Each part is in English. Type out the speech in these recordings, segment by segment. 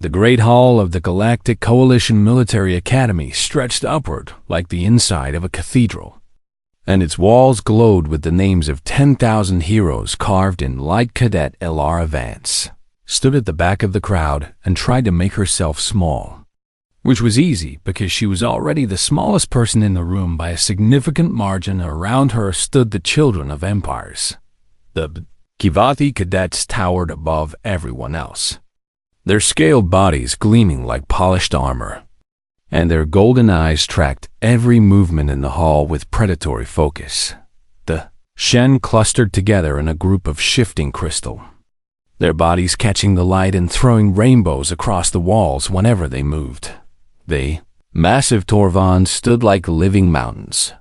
The great hall of the Galactic Coalition Military Academy stretched upward like the inside of a cathedral, and its walls glowed with the names of 10,000 heroes carved in light. Cadet Elara Vance stood at the back of the crowd and tried to make herself small, which was easy because she was already the smallest person in the room by a significant margin. Around her stood the children of empires. The Kivathi cadets towered above everyone else, their scaled bodies gleaming like polished armor, and their golden eyes tracked every movement in the hall with predatory focus. The Shen clustered together in a group of shifting crystal, their bodies catching the light and throwing rainbows across the walls whenever they moved. The massive Torvans stood like living mountains,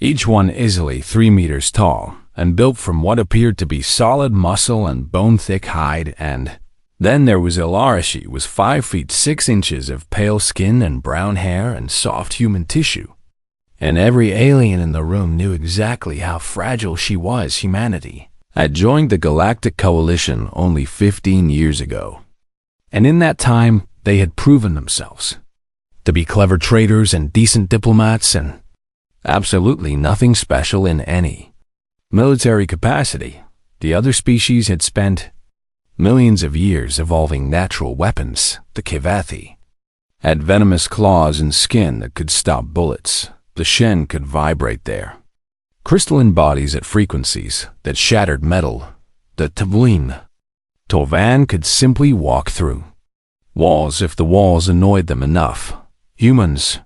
each one easily 3 meters tall and built from what appeared to be solid muscle and bone-thick hide. And then there was Elara. She was 5 feet 6 inches of pale skin and brown hair and soft human tissue, and every alien in the room knew exactly how fragile she was. Humanity had joined the Galactic Coalition only 15 years ago, and in that time they had proven themselves to be clever traders and decent diplomats and absolutely nothing special in any military capacity. The other species had spent millions of years evolving natural weapons. The Kivathi had venomous claws and skin that could stop bullets. The Shen could vibrate their crystalline bodies at frequencies that shattered metal. The Torvan could simply walk through walls if the walls annoyed them enough. Humans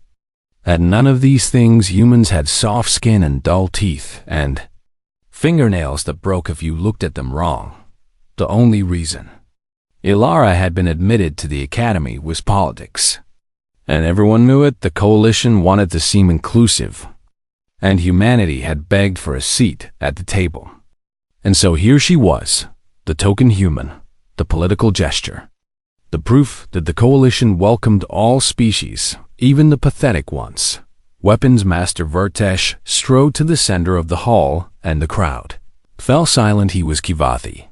had none of these things. Humans had soft skin and dull teeth and fingernails that broke if you looked at them wrong. The only reason Elara had been admitted to the academy was politics, and everyone knew it. The coalition wanted to seem inclusive, and humanity had begged for a seat at the table. And so here she was, the token human, the political gesture, the proof that the coalition welcomed all species, even the pathetic ones. Weapons Master Vertesh strode to the center of the hall, and the crowd fell silent. He was Kivathi,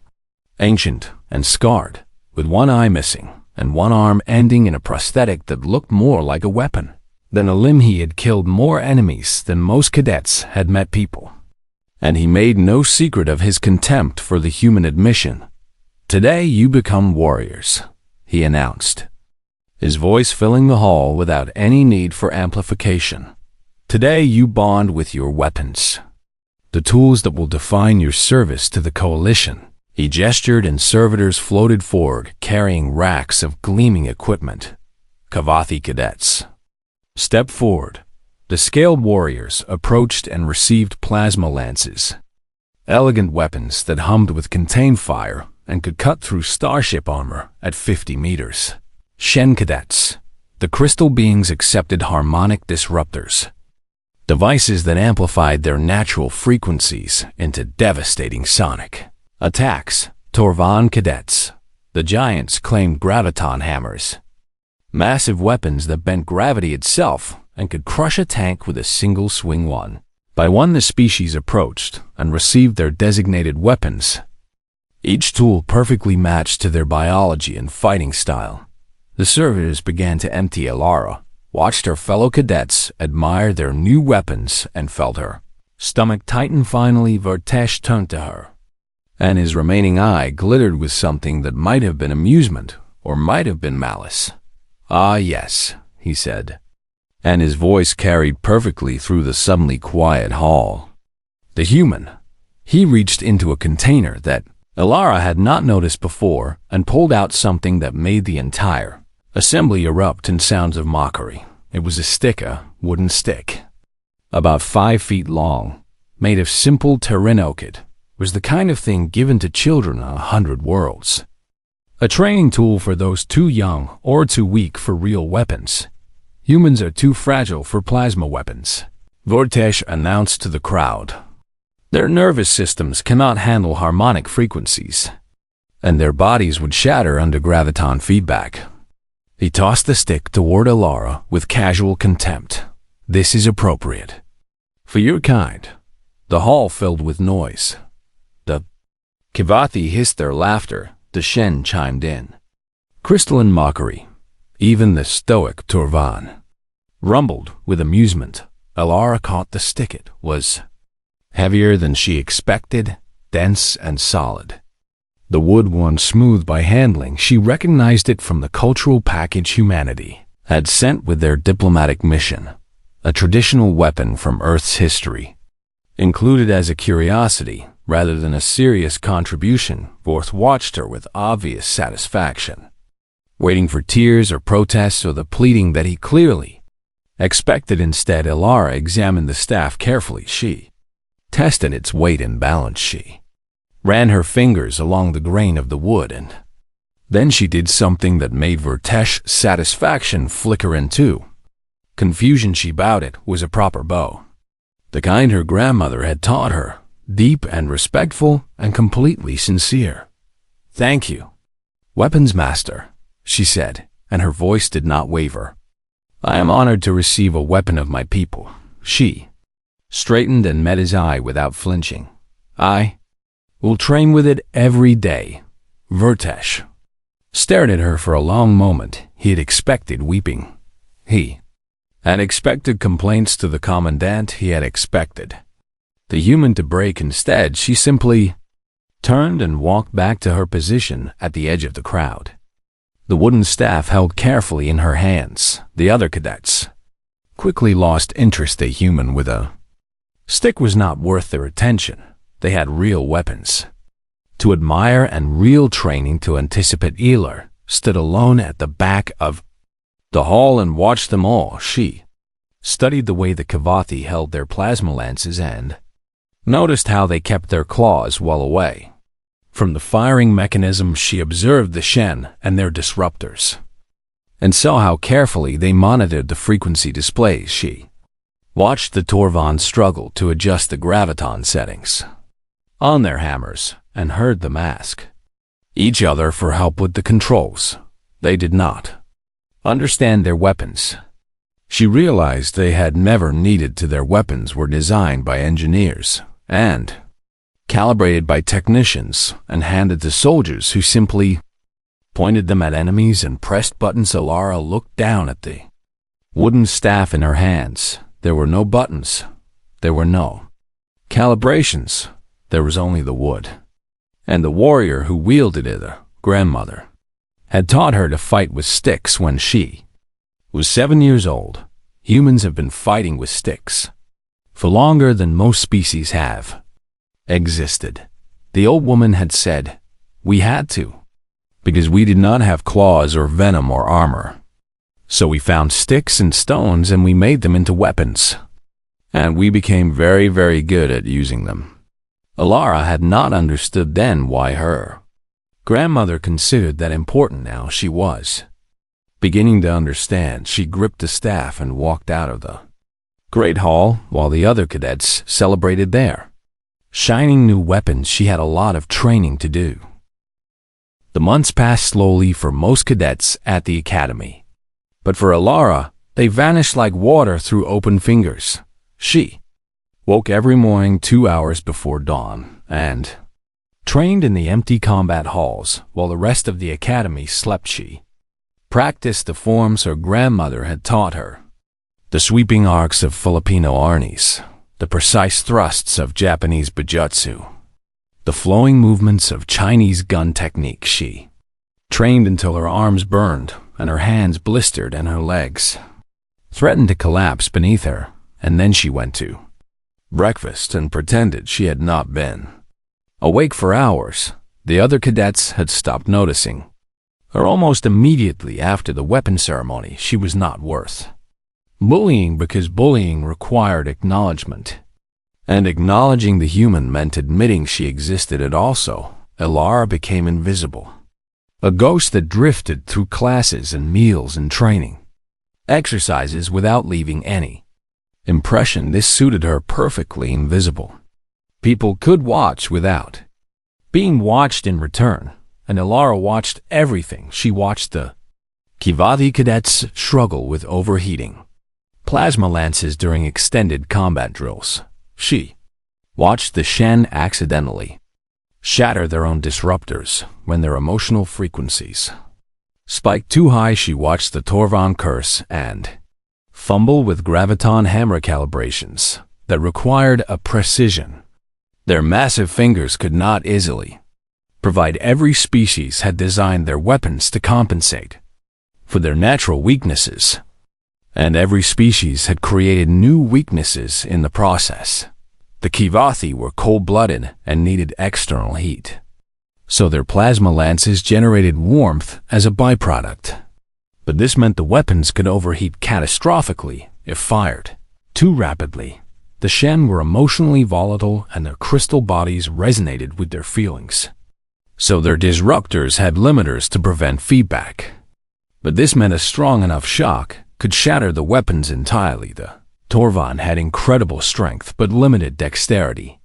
ancient and scarred, with one eye missing and one arm ending in a prosthetic that looked more like a weapon than a limb. He had killed more enemies than most cadets had met people, and he made no secret of his contempt for the human admission. "Today you become warriors," he announced, his voice filling the hall without any need for amplification. "Today you bond with your weapons, the tools that will define your service to the coalition." He gestured and servitors floated forward, carrying racks of gleaming equipment. Kivathi cadets stepped forward. The scaled warriors approached and received plasma lances, elegant weapons that hummed with contained fire and could cut through starship armor at 50 meters. Shen cadets, the crystal beings, accepted harmonic disruptors, devices that amplified their natural frequencies into devastating sonic attacks. Torvan cadets, the giants, claimed graviton hammers, massive weapons that bent gravity itself and could crush a tank with a single swing. One by one the species approached and received their designated weapons, each tool perfectly matched to their biology and fighting style. The servitors began to empty. Elara watched her fellow cadets admire their new weapons and felt her stomach tighten. Finally, Vertesh turned to her, and his remaining eye glittered with something that might have been amusement or might have been malice. "Ah, yes," he said, and his voice carried perfectly through the suddenly quiet hall. "The human." He reached into a container that Elara had not noticed before and pulled out something that made the entire assembly erupt in sounds of mockery. It was a wooden stick, about 5 feet long, made of simple terrenochid. Was the kind of thing given to children on 100 worlds. A training tool for those too young or too weak for real weapons. Humans are too fragile for plasma weapons, Vertesh announced to the crowd. Their nervous systems cannot handle harmonic frequencies, and their bodies would shatter under graviton feedback. He tossed the stick toward Elara with casual contempt. "This is appropriate for your kind." The hall filled with noise. The Kivathi hissed their laughter. The Shen chimed in. Crystalline mockery. Even the stoic Torvan rumbled with amusement. Alara caught the stick. It was heavier than she expected, dense and solid. The wood once smooth by handling, she recognized it from the cultural package humanity had sent with their diplomatic mission, a traditional weapon from Earth's history. Included as a curiosity rather than a serious contribution, Vorth watched her with obvious satisfaction, waiting for tears or protests or the pleading that he clearly expected. Instead, Alara examined the staff carefully. She tested its weight and balance. She ran her fingers along the grain of the wood, and then she did something that made Vortesh's satisfaction flicker into confusion. She bowed. It was a proper bow, the kind her grandmother had taught her, deep and respectful and completely sincere. "Thank you, Weapons Master," she said, and her voice did not waver. "I am honored to receive a weapon of my people." She straightened and met his eye without flinching. "I will train with it every day." Vortesh stared at her for a long moment. He had expected weeping. He had expected complaints to the commandant. He had expected the human to break. Instead, she simply turned and walked back to her position at the edge of the crowd, the wooden staff held carefully in her hands. The other cadets quickly lost interest. The human with a stick was not worth their attention. They had real weapons to admire and real training to anticipate. Elar stood alone at the back of the hall and watched them all. She studied the way the Kavathi held their plasma lances and noticed how they kept their claws well away from the firing mechanism. She observed the Shen and their disruptors and saw how carefully they monitored the frequency displays. She watched the Torvan struggle to adjust the graviton settings on their hammers and heard them ask each other for help with the controls. They did not understand their weapons. She realized they had never needed to. Their weapons were designed by engineers and calibrated by technicians and handed to soldiers who simply pointed them at enemies and pressed buttons. Alara looked down at the wooden staff in her hands. There were no buttons. There were no calibrations. There was only the wood. And the warrior who wielded it, her grandmother, had taught her to fight with sticks when she was 7 years old. Humans have been fighting with sticks for longer than most species have existed. The old woman had said, "We had to, because we did not have claws or venom or armor. So we found sticks and stones and we made them into weapons. And we became very, very good at using them." Alara had not understood then why her grandmother considered that important. Now she was beginning to understand. She gripped the staff and walked out of the great hall while the other cadets celebrated their shining new weapons. She had a lot of training to do. The months passed slowly for most cadets at the academy, but for Alara, they vanished like water through open fingers. She woke every morning 2 hours before dawn and trained in the empty combat halls while the rest of the academy slept. She practiced the forms her grandmother had taught her, the sweeping arcs of Filipino arnis, the precise thrusts of Japanese bujutsu, the flowing movements of Chinese gun technique. She trained until her arms burned and her hands blistered and her legs threatened to collapse beneath her, and then she went to breakfast and pretended she had not been awake for hours. The other cadets had stopped noticing her almost immediately after the weapon ceremony. She was not worth bullying because bullying required acknowledgement, and acknowledging the human meant admitting she existed. It also, Alara became invisible, a ghost that drifted through classes and meals and training exercises without leaving any impression. This suited her perfectly. Invisible people could watch without being watched in return, and Alara watched everything. She watched the Kavathi cadets struggle with overheating plasma lances during extended combat drills. She watched the Shen accidentally shatter their own disruptors when their emotional frequencies Spiked too high, she watched the Torvan curse and fumble with graviton hammer calibrations that required a precision their massive fingers could not easily provide. Every species had designed their weapons to compensate for their natural weaknesses, and every species had created new weaknesses in the process. The Kivathi were cold-blooded and needed external heat, so their plasma lances generated warmth as a byproduct. But this meant the weapons could overheat catastrophically if fired too rapidly. The Shen were emotionally volatile, and their crystal bodies resonated with their feelings, so their disruptors had limiters to prevent feedback. But this meant a strong enough shock could shatter the weapons entirely. The Torvan had incredible strength but limited dexterity,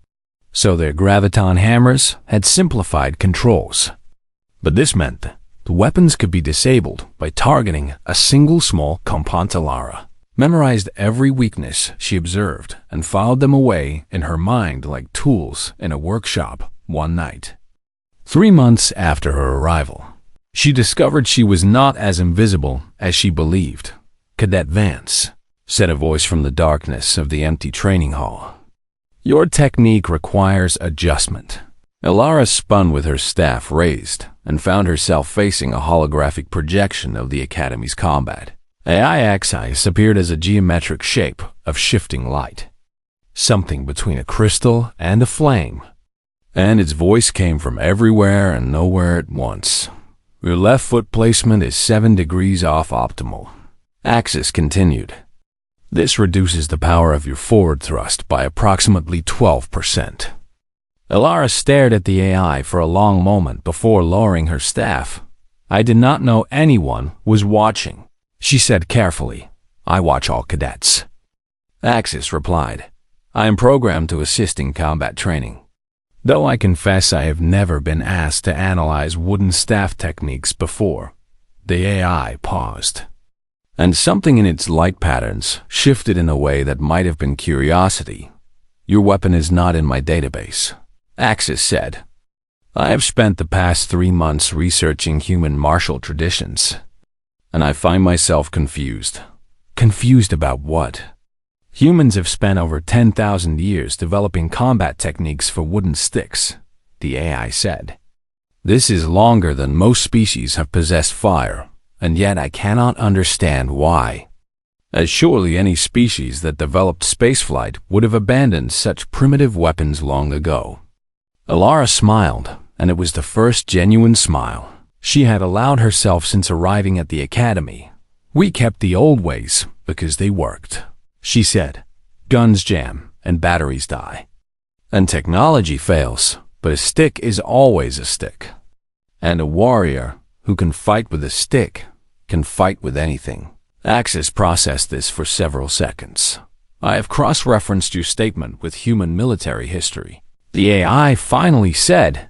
so their graviton hammers had simplified controls. But this meant the weapons could be disabled by targeting a single small component. Alara memorized every weakness she observed and filed them away in her mind like tools in a workshop. One night, 3 months after her arrival, she discovered she was not as invisible as she believed. "Cadet Vance," said a voice from the darkness of the empty training hall, "your technique requires adjustment." Alara spun with her staff raised and found herself facing a holographic projection of the Academy's combat. AI axis appeared as a geometric shape of shifting light, something between a crystal and a flame, and its voice came from everywhere and nowhere at once. "Your left foot placement is 7 degrees off optimal," Axis continued. "This reduces the power of your forward thrust by approximately 12%. Alara stared at the AI for a long moment before lowering her staff. "I did not know anyone was watching," she said carefully. "I watch all cadets." Axis replied, "I am programmed to assist in combat training. Though I confess I have never been asked to analyze wooden staff techniques before." The AI paused, and something in its light patterns shifted in a way that might have been curiosity. "Your weapon is not in my database," Axis said. "I have spent the past 3 months researching human martial traditions, and I find myself confused." "Confused about what?" "Humans have spent over 10,000 years developing combat techniques for wooden sticks," the AI said. "This is longer than most species have possessed fire, and yet I cannot understand why, as surely any species that developed spaceflight would have abandoned such primitive weapons long ago." Alara smiled, and it was the first genuine smile she had allowed herself since arriving at the Academy. "We kept the old ways because they worked," she said. "Guns jam and batteries die, and technology fails, but a stick is always a stick. And a warrior who can fight with a stick can fight with anything." Axis processed this for several seconds. "I have cross-referenced your statement with human military history," the AI finally said.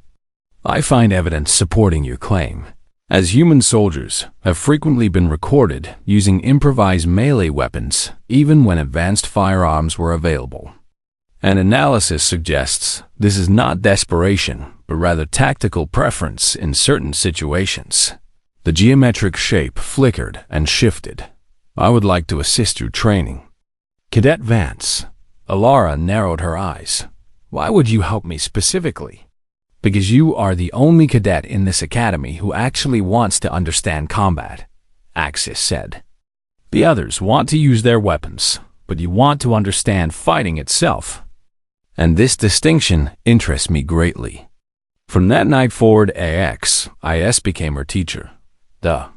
"I find evidence supporting your claim, as human soldiers have frequently been recorded using improvised melee weapons even when advanced firearms were available. An analysis suggests this is not desperation, but rather tactical preference in certain situations." The geometric shape flickered and shifted. "I would like to assist your training." "Cadet Vance," Alara narrowed her eyes. "Why would you help me specifically?" "Because you are the only cadet in this academy who actually wants to understand combat," Axis said. "The others want to use their weapons, but you want to understand fighting itself. And this distinction interests me greatly." From that night forward, AXIS became her teacher. The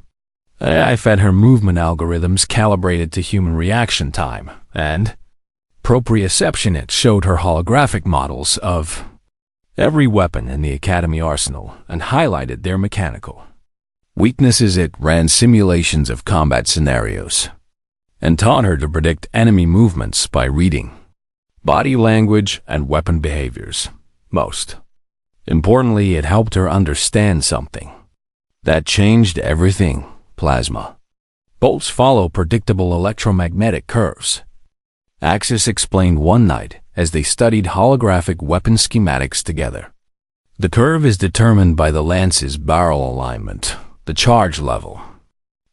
AI fed her movement algorithms calibrated to human reaction time, and proprioception it showed her holographic models of every weapon in the Academy arsenal and highlighted their mechanical weaknesses. It ran simulations of combat scenarios and taught her to predict enemy movements by reading body language and weapon behaviors. Most importantly, it helped her understand something that changed everything. Plasma bolts follow predictable electromagnetic curves, Axis explained one night as they studied holographic weapon schematics together. "The curve is determined by the lance's barrel alignment, the charge level,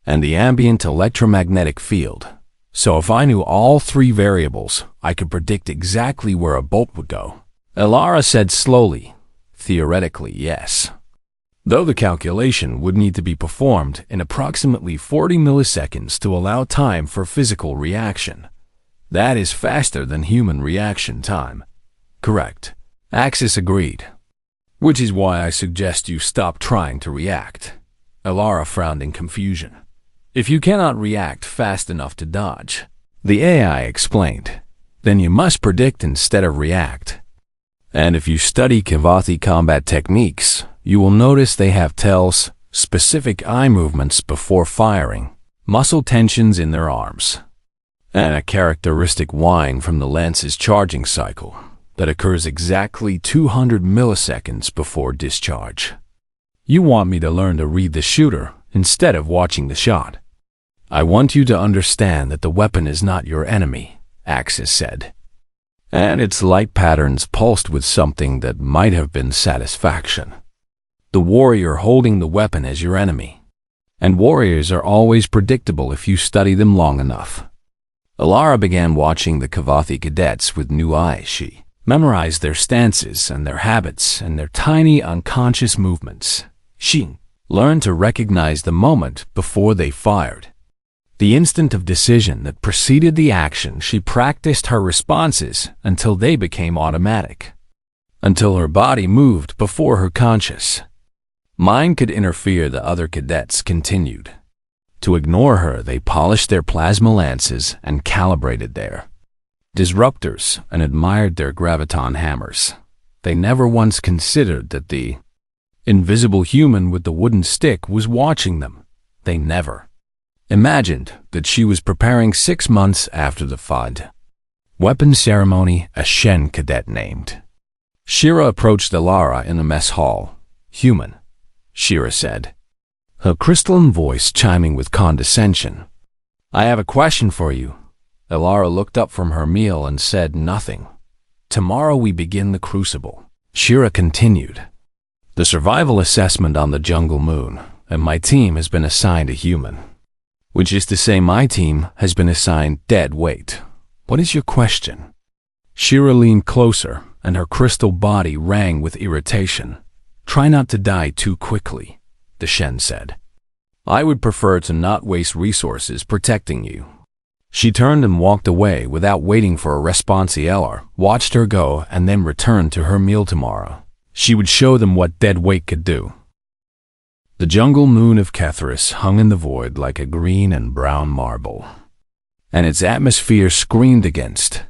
and the ambient electromagnetic field. So if I knew all three variables, I could predict exactly where a bolt would go. Elara said slowly. Theoretically, yes. Though the calculation would need to be performed in approximately 40 milliseconds to allow time for physical reaction. That is faster than human reaction time. Correct. Axis agreed. Which is why I suggest you stop trying to react. Elara frowned in confusion. If you cannot react fast enough to dodge, the AI explained, then you must predict instead of react. And if you study Kivathi combat techniques, you will notice they have tells, specific eye movements before firing, muscle tensions in their arms, and a characteristic whine from the lance's charging cycle that occurs exactly 200 milliseconds before discharge. You want me to learn to read the shooter instead of watching the shot. I want you to understand that the weapon is not your enemy, Axis said. And its light patterns pulsed with something that might have been satisfaction. The warrior holding the weapon as your enemy. And warriors are always predictable if you study them long enough. Elara began watching the Kivathi cadets with new eyes. She memorized their stances and their habits and their tiny unconscious movements. She learned to recognize the moment before they fired. The instant of decision that preceded the action. She practiced her responses until they became automatic. Until her body moved before her conscious mind could interfere. The other cadets continued to ignore her. They polished their plasma lances and calibrated their disruptors and admired their graviton hammers. They never once considered that the invisible human with the wooden stick was watching them. They never imagined that she was preparing 6 months after the FUD weapon ceremony. A Shen cadet named Shira approached Elara in the mess hall. Human, Shira said, her crystalline voice chiming with condescension. I have a question for you. Elara looked up from her meal and said nothing. Tomorrow we begin the crucible. Shira continued. The survival assessment on the jungle moon, and my team has been assigned a human. Which is to say my team has been assigned dead weight. What is your question? Shira leaned closer, and her crystal body rang with irritation. Try not to die too quickly, the Shen said. I would prefer to not waste resources protecting you. She turned and walked away without waiting for a response. Elara watched her go and then returned to her meal. Tomorrow she would show them what dead weight could do. The jungle moon of Ketharis hung in the void like a green and brown marble, and its atmosphere screamed against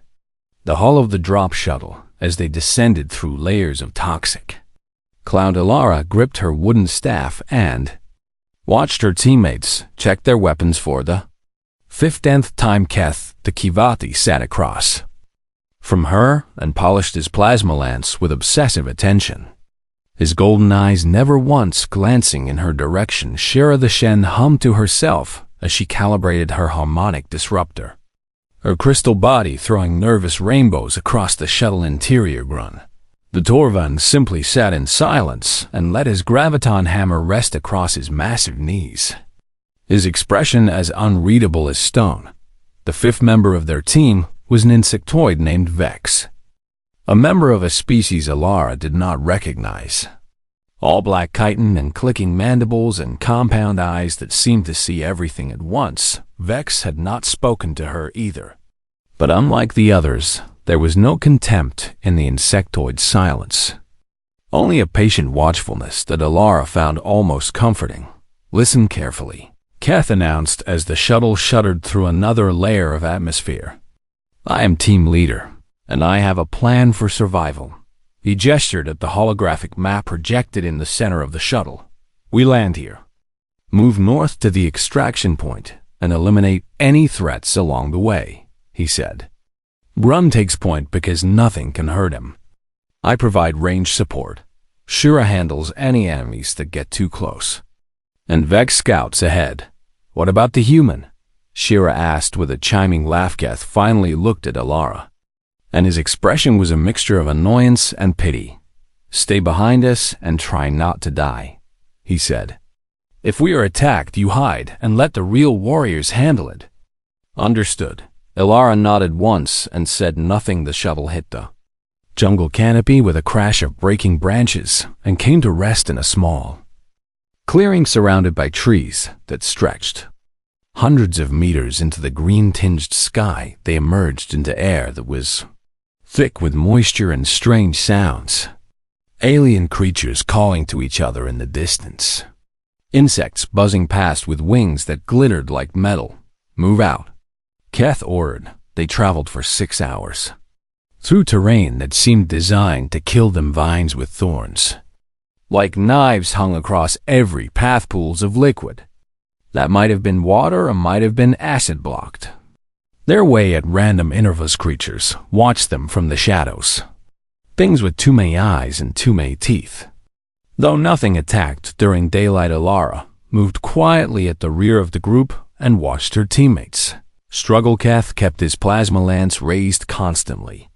the hull of the drop shuttle as they descended through layers of toxic cloud. Elara gripped her wooden staff and watched her teammates check their weapons for the 15th time. Keth, the Kivathi, sat across from her and polished his plasma lance with obsessive attention, his golden eyes never once glancing in her direction. Shira the Shen hummed to herself as she calibrated her harmonic disruptor, her crystal body throwing nervous rainbows across the shuttle interior. Grun. The Torvan simply sat in silence and let his graviton hammer rest across his massive knees, his expression as unreadable as stone. The fifth member of their team was an insectoid named Vex, a member of a species Elara did not recognize. All black chitin and clicking mandibles and compound eyes that seemed to see everything at once. Vex had not spoken to her either. But unlike the others, there was no contempt in the insectoid's silence. Only a patient watchfulness that Elara found almost comforting. Listen carefully, Keth announced as the shuttle shuddered through another layer of atmosphere. I am team leader, and I have a plan for survival. He gestured at the holographic map projected in the center of the shuttle. We land here, move north to the extraction point, and eliminate any threats along the way, he said. Grun takes point because nothing can hurt him. I provide range support. Shira handles any enemies that get too close. And Vex scouts ahead. What about the human? Shira asked with a chiming laugh. Keth finally looked at Elara, and his expression was a mixture of annoyance and pity. Stay behind us and try not to die, he said. If we are attacked, you hide and let the real warriors handle it." "Understood." Ilara nodded once and said nothing. The shuttle hit the jungle canopy with a crash of breaking branches and came to rest in a small clearing surrounded by trees that stretched hundreds of meters into the green-tinged sky. They emerged into air that was thick with moisture and strange sounds. Alien creatures calling to each other in the distance. Insects buzzing past with wings that glittered like metal. "Move out," Keth ordered. They traveled for 6 hours through terrain that seemed designed to kill them, vines with thorns like knives hung across every path, pools of liquid that might have been water or might have been acid blocked their way at random intervals. Creatures watched them from the shadows, things with too many eyes and too many teeth. Though nothing attacked during daylight, Ilara moved quietly at the rear of the group and watched her teammates struggle. Keth kept his plasma lance raised constantly,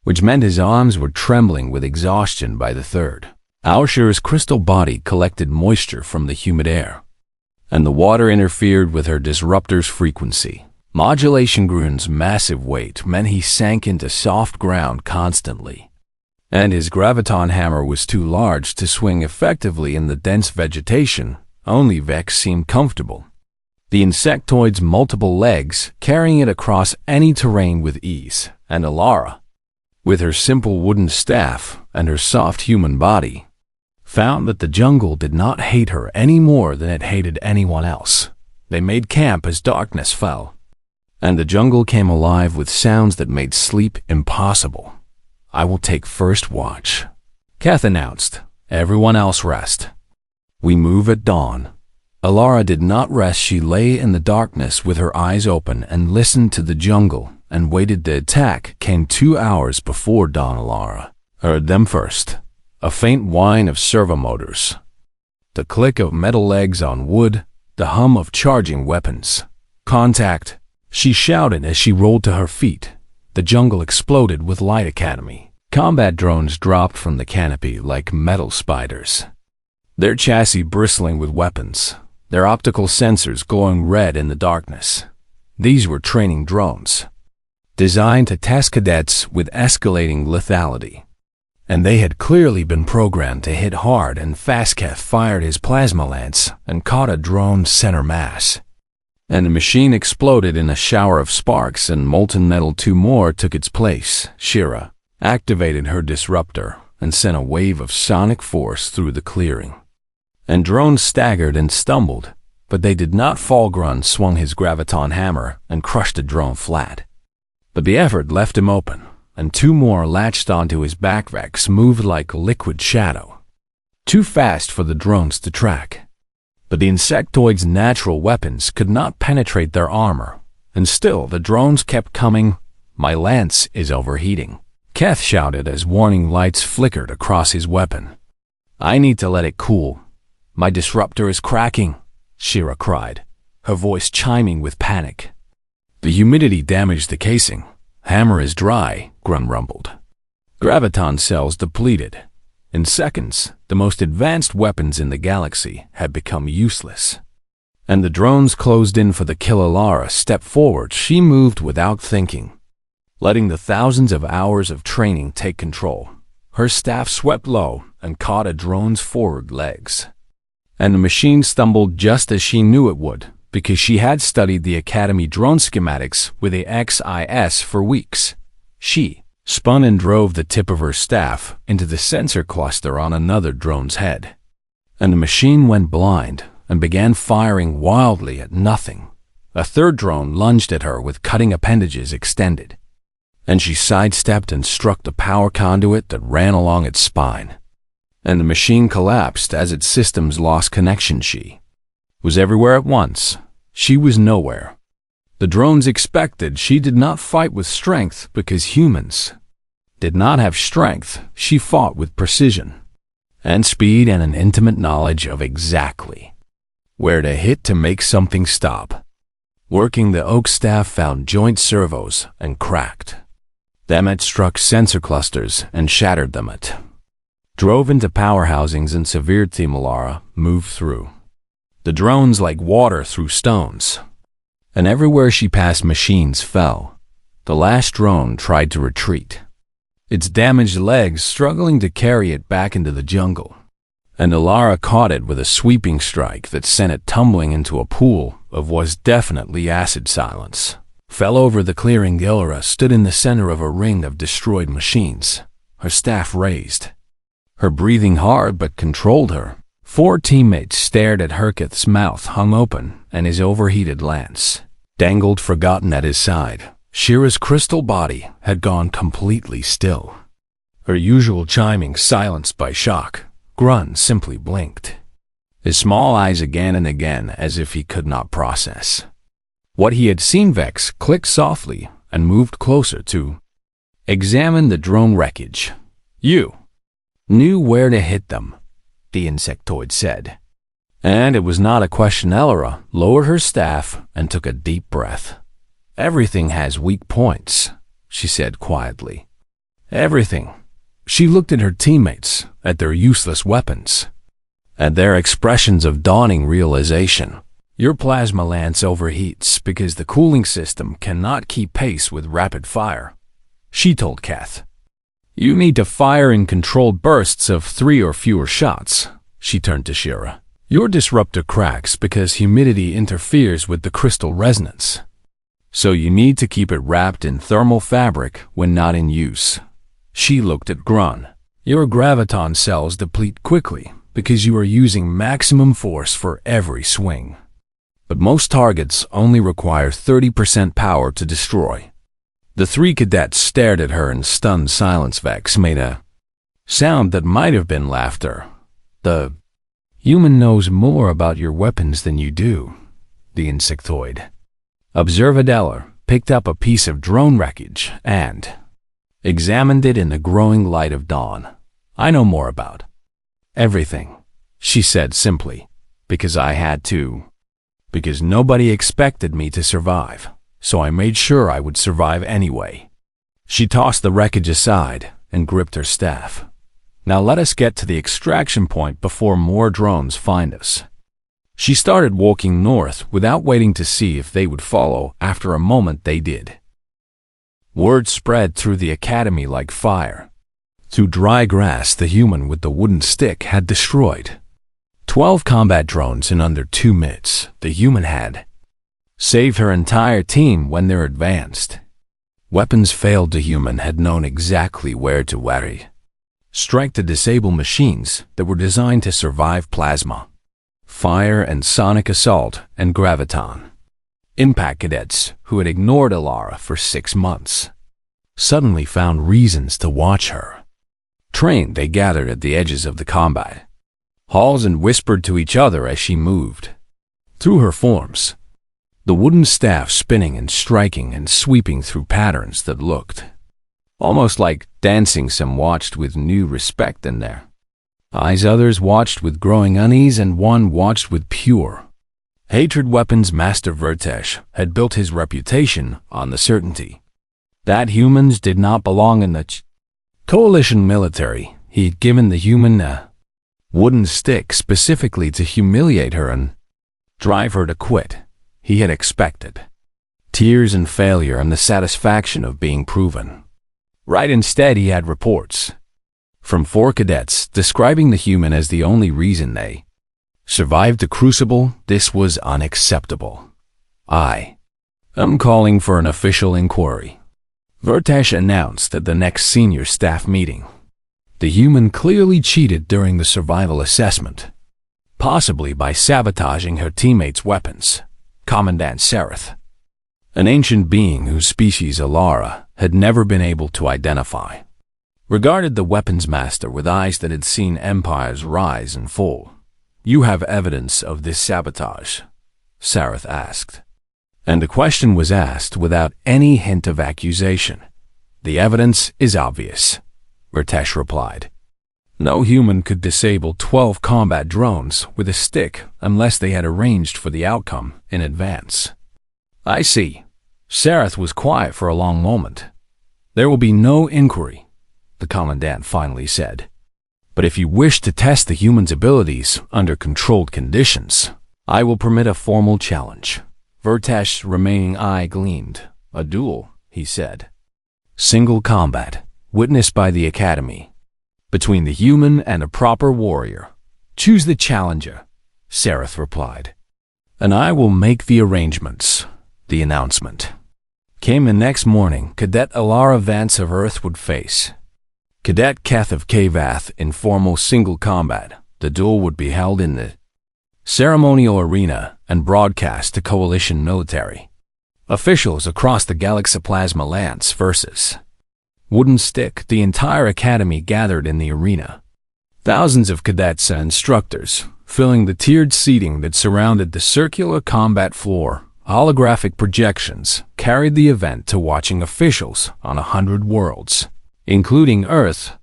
which meant his arms were trembling with exhaustion. By the third Aosher's crystal body collected moisture from the humid air, and the water interfered with her disruptor's frequency modulation. Grun's massive weight meant he sank into soft ground constantly, and his graviton hammer was too large to swing effectively in the dense vegetation. Only Vex seemed comfortable, the insectoid's multiple legs carrying it across any terrain with ease, and Ilara, with her simple wooden staff and her soft human body, found that the jungle did not hate her any more than it hated anyone else. They made camp as darkness fell, and the jungle came alive with sounds that made sleep impossible. "I will take first watch," Keth announced. "Everyone else rest. We move at dawn." Ilara did not rest. She lay in the darkness with her eyes open and listened to the jungle and waited. The attack came 2 hours before dawn. Ilara heard them first. A faint whine of servomotors, the click of metal legs on wood, the hum of charging weapons. "Contact," she shouted as she rolled to her feet. The jungle exploded with light. Academy combat drones dropped from the canopy like metal spiders, their chassis bristling with weapons, their optical sensors glowing red in the darkness. These were training drones, designed to test cadets with escalating lethality, and they had clearly been programmed to hit hard and fast. Keth fired his plasma lance and caught a drone's center mass, and the machine exploded in a shower of sparks and molten metal. 2 more took its place. Shira activated her disruptor and sent a wave of sonic force through the clearing, and drones staggered and stumbled, but they did not fall. Grun swung his graviton hammer and crushed a drone flat, but the effort left him open, and 2 more latched onto his back. Vex moved like a liquid shadow, too fast for the drones to track. But the insectoid's natural weapons could not penetrate their armor, and still the drones kept coming. "My lance is overheating," Keth shouted as warning lights flickered across his weapon. "I need to let it cool. My disruptor is cracking," Shira cried, her voice chiming with panic. "The humidity damaged the casing. Hammer is dry," Grun rumbled. Graviton cells depleted. In seconds, the most advanced weapons in the galaxy had become useless, and the drones closed in for the kill. Ilara stepped forward. She moved without thinking, letting the thousands of hours of training take control. Her staff swept low and caught a drone's forward legs, and the machine stumbled just as she knew it would, because she had studied the Academy drone schematics with the XIS for weeks. She spun and drove the tip of her staff into the sensor cluster on another drone's head, and the machine went blind and began firing wildly at nothing. A third drone lunged at her with cutting appendages extended, and she sidestepped and struck the power conduit that ran along its spine, and the machine collapsed as its systems lost connection. She was everywhere at once. She was nowhere. The drones expected she did not fight with strength because humans did not have strength. She fought with precision and speed and an intimate knowledge of exactly where to hit to make something stop. Working, the oak staff found joint servos and cracked them. It struck sensor clusters and shattered them. It drove into power housings and severed them. Ilara moved through The drones like water through stones. And everywhere she passed, machines fell. The last drone tried to retreat, its damaged legs struggling to carry it back into the jungle. And Alara caught it with a sweeping strike that sent it tumbling into a pool of what was definitely acid silence. Fell over the clearing. Alara stood in the center of a ring of destroyed machines, her staff raised, her breathing hard but controlled her. 4 teammates stared at Herkith's mouth hung open and his overheated lance dangled forgotten at his side. Shira's crystal body had gone completely still, her usual chiming silenced by shock. Grun simply blinked, his small eyes again and again as if he could not process what he had seen. Vex clicked softly and moved closer to examine the drone wreckage. "You knew where to hit them," the insectoid said. And it was not a question. Alara lowered her staff and took a deep breath. "Everything has weak points," she said quietly. "Everything." She looked at her teammates, at their useless weapons, at their expressions of dawning realization. "Your plasma lance overheats because the cooling system cannot keep pace with rapid fire," she told Kath. "You need to fire in controlled bursts of 3 or fewer shots." She turned to Shira. "Your disruptor cracks because humidity interferes with the crystal resonance. So you need to keep it wrapped in thermal fabric when not in use." She looked at Grun. "Your graviton cells deplete quickly because you are using maximum force for every swing. But most targets only require 30% power to destroy." The 3 cadets stared at her in stunned silence. Vex made a sound that might have been laughter. "The human knows more about your weapons than you do," the insectoid observed. Alara picked up a piece of drone wreckage and examined it in the growing light of dawn. "I know more about everything," she said simply, "because I had to. Because nobody expected me to survive, so I made sure I would survive anyway." She tossed the wreckage aside and gripped her staff. "Now let us get to the extraction point before more drones find us." She started walking north without waiting to see if they would follow. After a moment they did. Word spread through the academy like fire. Through dry grass, the human with the wooden stick had destroyed 12 combat drones in under 2 minutes. The human had saved her entire team when they're advanced. Weapons failed. The human had known exactly where to worry. Strike to disable machines that were designed to survive plasma, fire and sonic assault and graviton. Impact cadets who had ignored Alara for 6 months suddenly found reasons to watch her. Trained, they gathered at the edges of the combat halls and whispered to each other as she moved through her forms, the wooden staff spinning and striking and sweeping through patterns that looked almost like dancing. Some watched with new respect in their eyes, others watched with growing unease, and one watched with pure hatred. Weapons Master Vertesh had built his reputation on the certainty that humans did not belong in the coalition military. He had given the human a wooden stick specifically to humiliate her and drive her to quit. He had expected tears and failure and the satisfaction of being proven right. Instead, he had reports from 4 cadets describing the human as the only reason they survived the crucible. This was unacceptable. "I am calling for an official inquiry," Vertesh announced at the next senior staff meeting. The human clearly cheated during the survival assessment, possibly by sabotaging her teammates' weapons. Commandant Sereth, an ancient being whose species Alara had never been able to identify, regarded the weapons master with eyes that had seen empires rise and fall. "You have evidence of this sabotage?" Sereth asked. And the question was asked without any hint of accusation. "The evidence is obvious," Vertesh replied. "No human could disable 12 combat drones with a stick unless they had arranged for the outcome in advance." "I see." Sereth was quiet for a long moment. "There will be no inquiry," the commandant finally said. "But if you wish to test the human's abilities under controlled conditions, I will permit a formal challenge. Vertesh's remaining eye gleamed. A duel, he said. Single combat, witnessed by the Academy. Between the human and a proper warrior. Choose the challenger, Sereth replied. And I will make the arrangements. The announcement came the next morning. Cadet Alara Vance of Earth would face Cadet Keth of Kavath in formal single combat. The duel would be held in the ceremonial arena and broadcast to coalition military officials across the galaxy. Plasma Lance versus Wooden Stick. The entire academy gathered in the arena. Thousands of cadets and instructors, filling the tiered seating that surrounded the circular combat floor. Holographic projections carried the event to watching officials on 100 worlds, including Earth,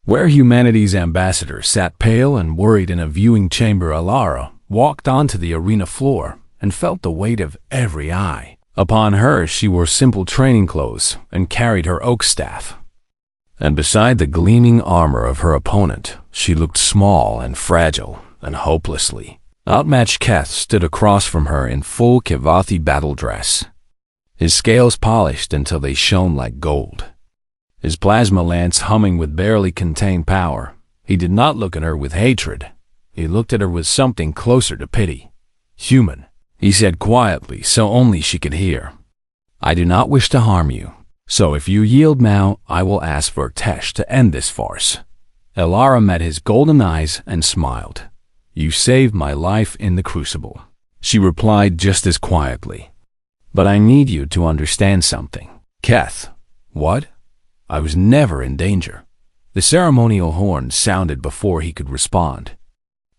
where humanity's ambassador sat pale and worried in a viewing chamber. Alara walked onto the arena floor and felt the weight of every eye upon her. She wore simple training clothes and carried her oak staff. And beside the gleaming armor of her opponent, she looked small and fragile and hopelessly outmatched. Keth stood across from her in full Kivathi battle dress, his scales polished until they shone like gold, his plasma lance humming with barely contained power. He did not look at her with hatred. He looked at her with something closer to pity. Human, he said quietly so only she could hear. I do not wish to harm you, so if you yield now, I will ask Vertesh to end this farce. Alara met his golden eyes and smiled. You saved my life in the crucible, she replied just as quietly. But I need you to understand something. Keth. What? I was never in danger. The ceremonial horn sounded before he could respond.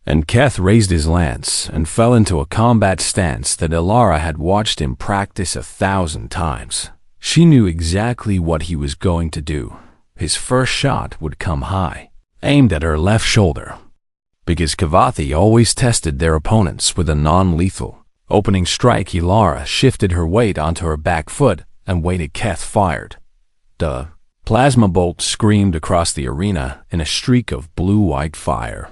And Keth raised his lance and fell into a combat stance that Alara had watched him practice 1,000 times. She knew exactly what he was going to do. His first shot would come high, aimed at her left shoulder, because Kivathi always tested their opponents with a non-lethal opening strike. Alara shifted her weight onto her back foot and waited. Keth fired. The plasma bolt screamed across the arena in a streak of blue-white fire.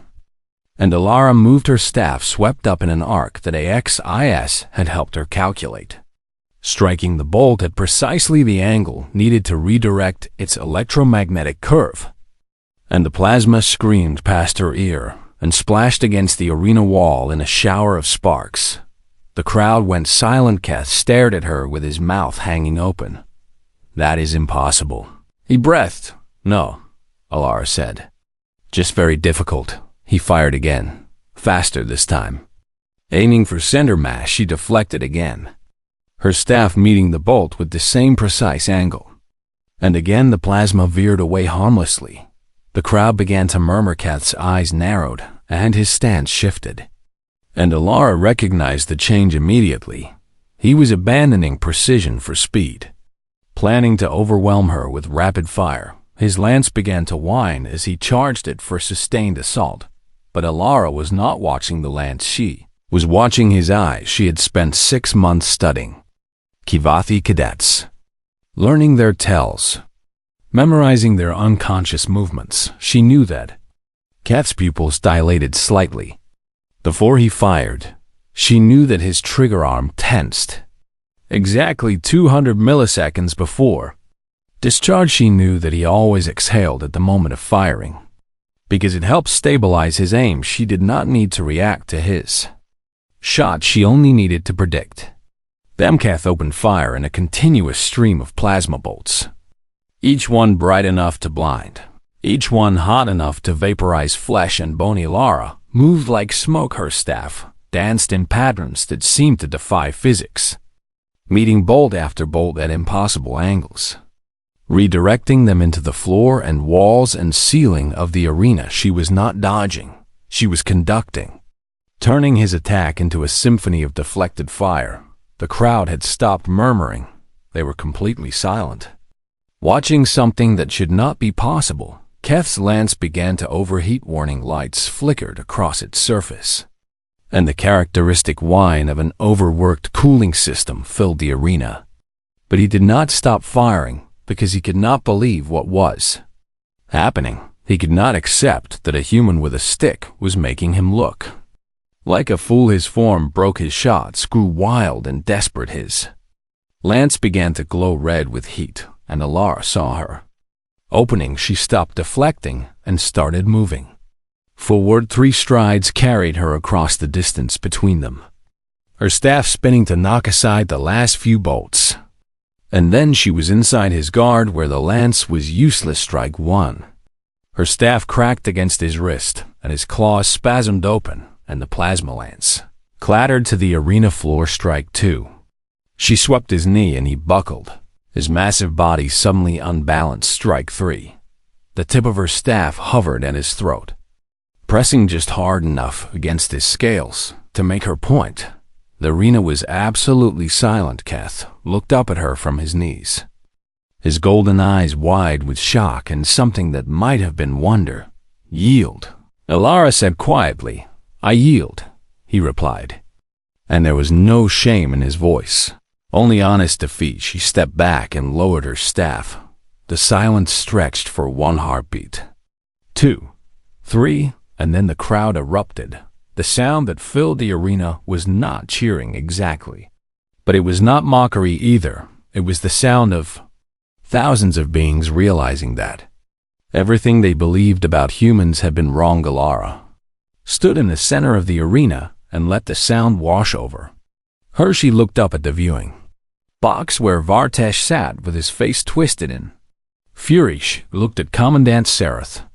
And Alara moved her staff swept up in an arc that AXIS had helped her calculate, striking the bolt at precisely the angle needed to redirect its electromagnetic curve. And the plasma screamed past her ear and splashed against the arena wall in a shower of sparks. The crowd went silent. Keth stared at her with his mouth hanging open. That is impossible. He breathed. No, Alara said. Just very difficult. He fired again, faster this time. Aiming for center mass, she deflected again, her staff meeting the bolt with the same precise angle. And again the plasma veered away harmlessly. The crowd began to murmur. Keth's eyes narrowed, and his stance shifted. And Alara recognized the change immediately. He was abandoning precision for speed, planning to overwhelm her with rapid fire. His lance began to whine as he charged it for sustained assault. But Alara was not watching the lance. She was watching his eyes. She had spent 6 months studying Kivathi cadets, learning their tells, memorizing their unconscious movements. She knew that Keth's pupils dilated slightly before he fired. She knew that his trigger arm tensed exactly 200 milliseconds before discharge. She knew that he always exhaled at the moment of firing, because it helped stabilize his aim. She did not need to react to his shot. She only needed to predict. Then Keth opened fire in a continuous stream of plasma bolts, each one bright enough to blind, each one hot enough to vaporize flesh and bone. Alara moved like smoke. Her staff danced in patterns that seemed to defy physics, meeting bolt after bolt at impossible angles, redirecting them into the floor and walls and ceiling of the arena. She was not dodging, she was conducting, turning his attack into a symphony of deflected fire. The crowd had stopped murmuring. They were completely silent, watching something that should not be possible. Keth's lance began to overheat. Warning lights flickered across its surface, and the characteristic whine of an overworked cooling system filled the arena. But he did not stop firing, because he could not believe what was happening. He could not accept that a human with a stick was making him look Like a fool, his form broke, his shots grew wild and desperate. His lance began to glow red with heat, and Alara saw her. Opening, she stopped deflecting and started moving. Forward, 3 strides carried her across the distance between them, her staff spinning to knock aside the last few bolts. And then she was inside his guard where the lance was useless. Strike 1. Her staff cracked against his wrist, and his claws spasmed open, and the plasma lance clattered to the arena floor. Strike 2. She swept his knee and he buckled, his massive body suddenly unbalanced. Strike 3. The tip of her staff hovered at his throat, pressing just hard enough against his scales to make her point. The arena was absolutely silent. Keth looked up at her from his knees, his golden eyes wide with shock and something that might have been wonder. Yield, Alara said quietly. I yield, he replied, and there was no shame in his voice, only honest defeat. She stepped back and lowered her staff. The silence stretched for 1 heartbeat, 2, 3, and then the crowd erupted. The sound that filled the arena was not cheering exactly, but it was not mockery either. It was the sound of thousands of beings realizing that everything they believed about humans had been wrong. Alara stood in the center of the arena and let the sound wash over her. She looked up at the viewing box where Vartesh sat with his face twisted in fury. She looked at Commandant Sarath,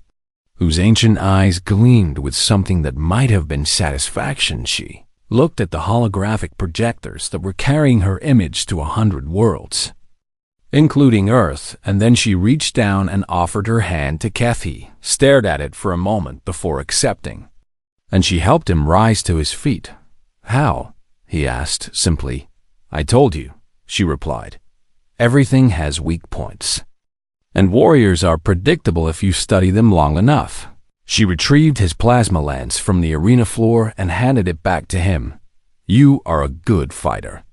whose ancient eyes gleamed with something that might have been satisfaction. She looked at the holographic projectors that were carrying her image to 100 worlds, including Earth, and then she reached down and offered her hand to Keth. He stared at it for a moment before accepting, and she helped him rise to his feet. How? He asked simply. I told you, she replied. Everything has weak points, and warriors are predictable if you study them long enough. She retrieved his plasma lance from the arena floor and handed it back to him. You are a good fighter,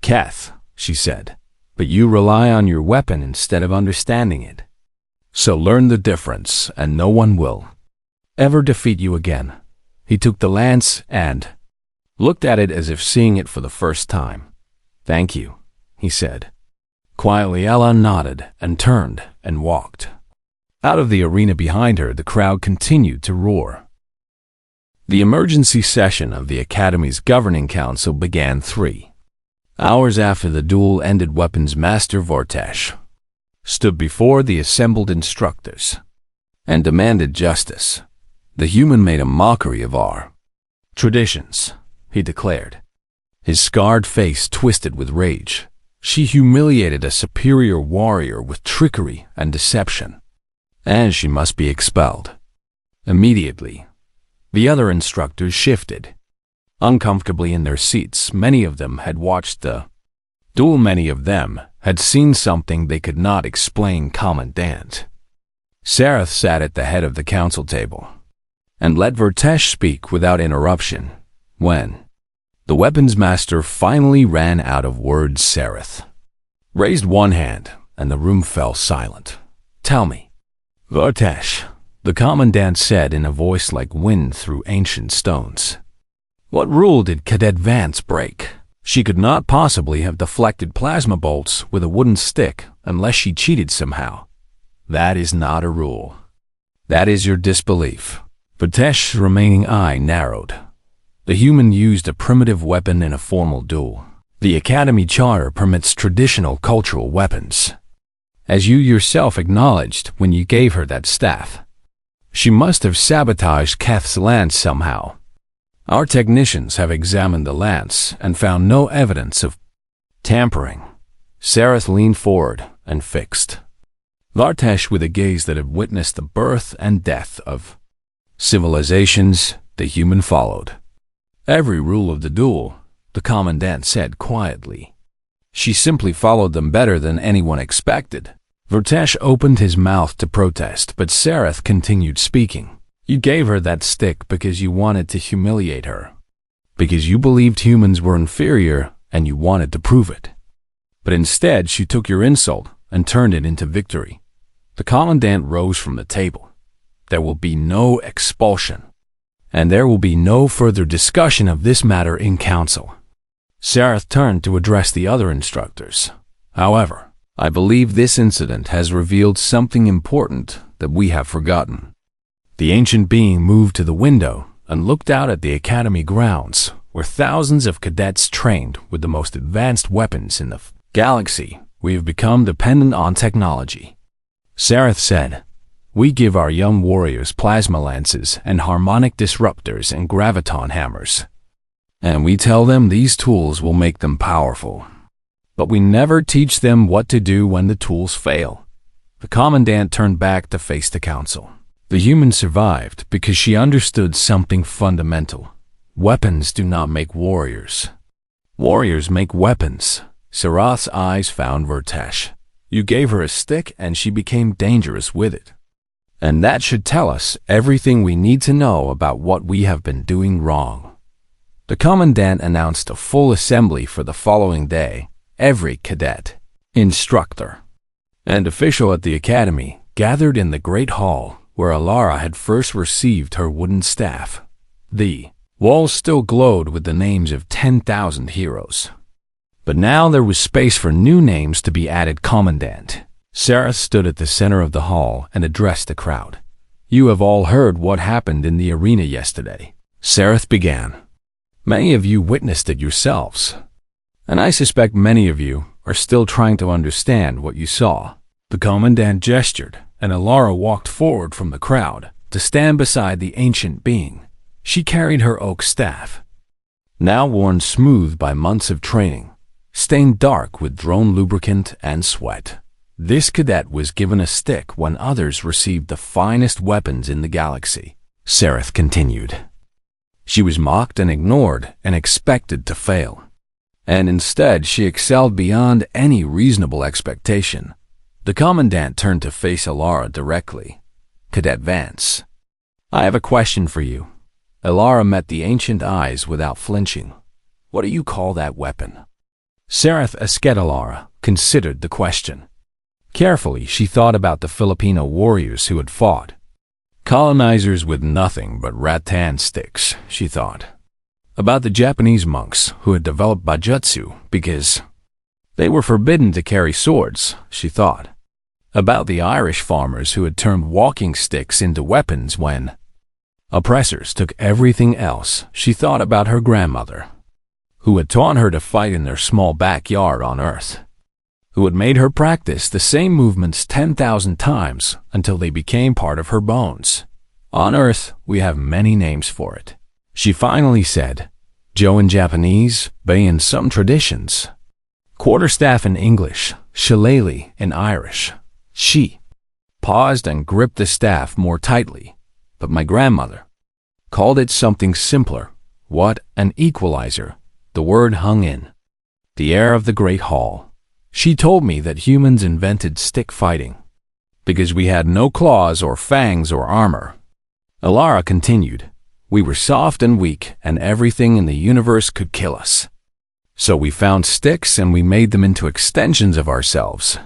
Keth, she said, but you rely on your weapon instead of understanding it. So learn the difference, and no one will ever defeat you again. He took the lance and looked at it as if seeing it for the first time. Thank you, he said. Quietly, Ella nodded and turned and walked out of the arena behind her. The crowd continued to roar. The emergency session of the Academy's Governing Council began 3 hours after the duel ended. Weapons Master Vortesh stood before the assembled instructors and demanded justice. The human made a mockery of our traditions, he declared, his scarred face twisted with rage. She humiliated a superior warrior with trickery and deception, and she must be expelled immediately. The other instructors shifted uncomfortably in their seats. Many of them had watched the duel. Many of them had seen something they could not explain. Commandant Sarath sat at the head of the council table and let Vertesh speak without interruption. When the weapons master finally ran out of words, Sarath raised one hand and the room fell silent. Tell me, Vertesh, the commandant said in a voice like wind through ancient stones. What rule did Cadet Vance break? She could not possibly have deflected plasma bolts with a wooden stick unless she cheated somehow. That is not a rule. That is your disbelief. Vertesh's remaining eye narrowed. The human used a primitive weapon in a formal duel. The Academy Charter permits traditional cultural weapons, as you yourself acknowledged when you gave her that staff. She must have sabotaged Keth's lance somehow. Our technicians have examined the lance and found no evidence of tampering. Sarath leaned forward and fixed Vartesh with a gaze that had witnessed the birth and death of civilizations. The human followed every rule of the duel, the commandant said quietly. She simply followed them better than anyone expected. Vertesh opened his mouth to protest, but Sarath continued speaking. You gave her that stick because you wanted to humiliate her, because you believed humans were inferior and you wanted to prove it. But instead, she took your insult and turned it into victory. The commandant rose from the table. There will be no expulsion. and there will be no further discussion of this matter in council. Sareth turned to address the other instructors. However, I believe this incident has revealed something important that we have forgotten. The ancient being moved to the window and looked out at the academy grounds, where thousands of cadets trained with the most advanced weapons in the galaxy. We have become dependent on technology. Sareth said, "We give our young warriors plasma lances and harmonic disruptors and graviton hammers. And we tell them these tools will make them powerful. But we never teach them what to do when the tools fail." The commandant turned back to face the council. The human survived because she understood something fundamental. Weapons do not make warriors. Warriors make weapons. Sareth's eyes found Vertesh. You gave her a stick and she became dangerous with it. And that should tell us everything we need to know about what we have been doing wrong. The commandant announced a full assembly for the following day. Every cadet, instructor, and official at the academy gathered in the great hall where Alara had first received her wooden staff. The walls still glowed with the names of 10,000 heroes. But now there was space for new names to be added. Commandant Sareth stood at the center of the hall and addressed the crowd. "You have all heard what happened in the arena yesterday," Sareth began. "Many of you witnessed it yourselves, and I suspect many of you are still trying to understand what you saw." The commandant gestured, and Alara walked forward from the crowd to stand beside the ancient being. She carried her oak staff, now worn smooth by months of training, stained dark with drone lubricant and sweat. This cadet was given a stick when others received the finest weapons in the galaxy. Sareth continued. She was mocked and ignored and expected to fail. And instead she excelled beyond any reasonable expectation. The commandant turned to face Alara directly. "Cadet Vance, I have a question for you." Alara met the ancient eyes without flinching. "What do you call that weapon?" Sareth Alara considered the question. Carefully, she thought about the Filipino warriors who had fought. Colonizers with nothing but rattan sticks, she thought. About the Japanese monks who had developed bajutsu because they were forbidden to carry swords, she thought. About the Irish farmers who had turned walking sticks into weapons when oppressors took everything else. She thought about her grandmother, who had taught her to fight in their small backyard on Earth, who had made her practice the same movements 10,000 times until they became part of her bones. On Earth, we have many names for it. She finally said, "Jo in Japanese, Bay in some traditions, quarterstaff in English, shillelagh in Irish." She paused and gripped the staff more tightly, but my grandmother called it something simpler. What an equalizer. The word hung in the air of the great hall. She told me that humans invented stick fighting because we had no claws or fangs or armor. Alara continued, "We were soft and weak, and everything in the universe could kill us. So we found sticks and we made them into extensions of ourselves.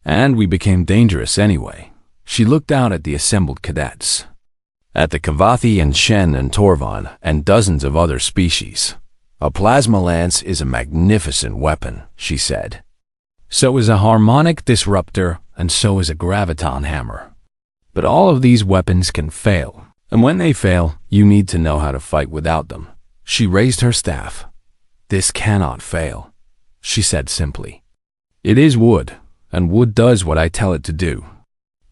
And we became dangerous anyway." She looked out at the assembled cadets, at the Kavathi and Shen and Torvan and dozens of other species. "A plasma lance is a magnificent weapon," she said. "So is a harmonic disruptor, and so is a graviton hammer. But all of these weapons can fail, and when they fail, you need to know how to fight without them." She raised her staff. "This cannot fail," she said simply. "It is wood, and wood does what I tell it to do,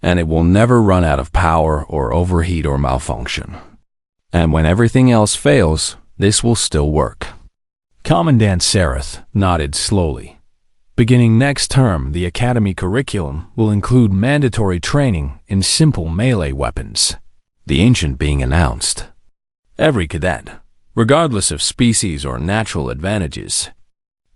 and it will never run out of power or overheat or malfunction. And when everything else fails, this will still work." Commandant Sareth nodded slowly. "Beginning next term, the Academy curriculum will include mandatory training in simple melee weapons," the ancient being announced. "Every cadet, regardless of species or natural advantages,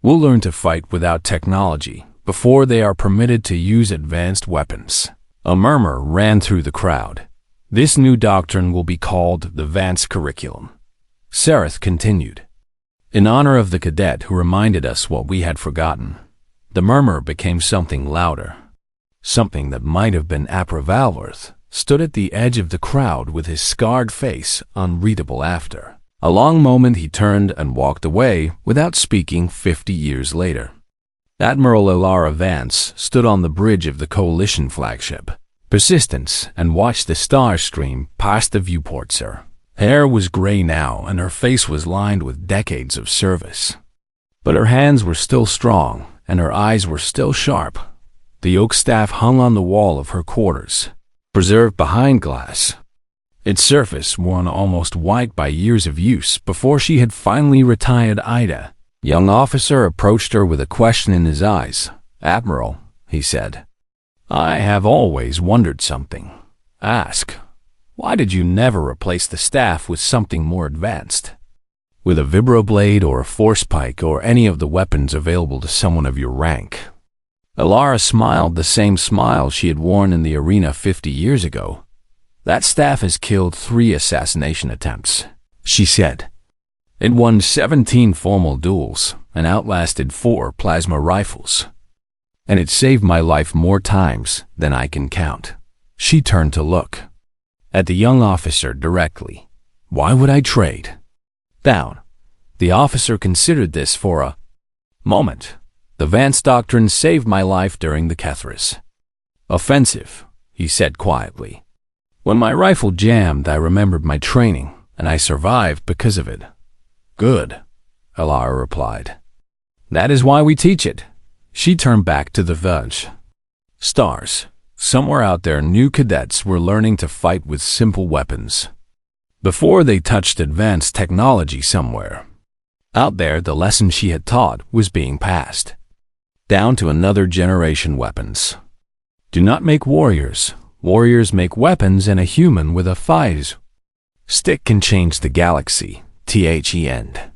will learn to fight without technology before they are permitted to use advanced weapons." A murmur ran through the crowd. "This new doctrine will be called the Vance Curriculum," Sareth continued, in honor of the cadet who reminded us what we had forgotten. The murmur became something louder, something that might have been Apravalworth, stood at the edge of the crowd with his scarred face unreadable after. A long moment he turned and walked away without speaking 50 years later. Admiral Elara Vance stood on the bridge of the Coalition flagship, Persistence, and watched the star stream past the viewport, sir. Hair was gray now, and her face was lined with decades of service. But her hands were still strong, and her eyes were still sharp. The oak staff hung on the wall of her quarters, preserved behind glass, its surface worn almost white by years of use before she had finally retired. Ida. Young officer approached her with a question in his eyes. "Admiral," he said, "I have always wondered something. Ask, why did you never replace the staff with something more advanced? With a vibroblade or a force pike or any of the weapons available to someone of your rank?" Elara smiled the same smile she had worn in the arena 50 years ago. "That staff has killed 3 assassination attempts," she said. "It won 17 formal duels and outlasted 4 plasma rifles. And it saved my life more times than I can count." She turned to look at the young officer directly. "Why would I trade down?" The officer considered this for a moment. "The Vance Doctrine saved my life during the Kethris offensive," he said quietly. "When my rifle jammed, I remembered my training, and I survived because of it." "Good," Elara replied. "That is why we teach it." She turned back to the village. Stars. Somewhere out there, new cadets were learning to fight with simple weapons before they touched advanced technology somewhere. Out there, the lesson she had taught was being passed down to another generation. Weapons do not make warriors. Warriors make weapons, and a human with a fight stick can change the galaxy. The end.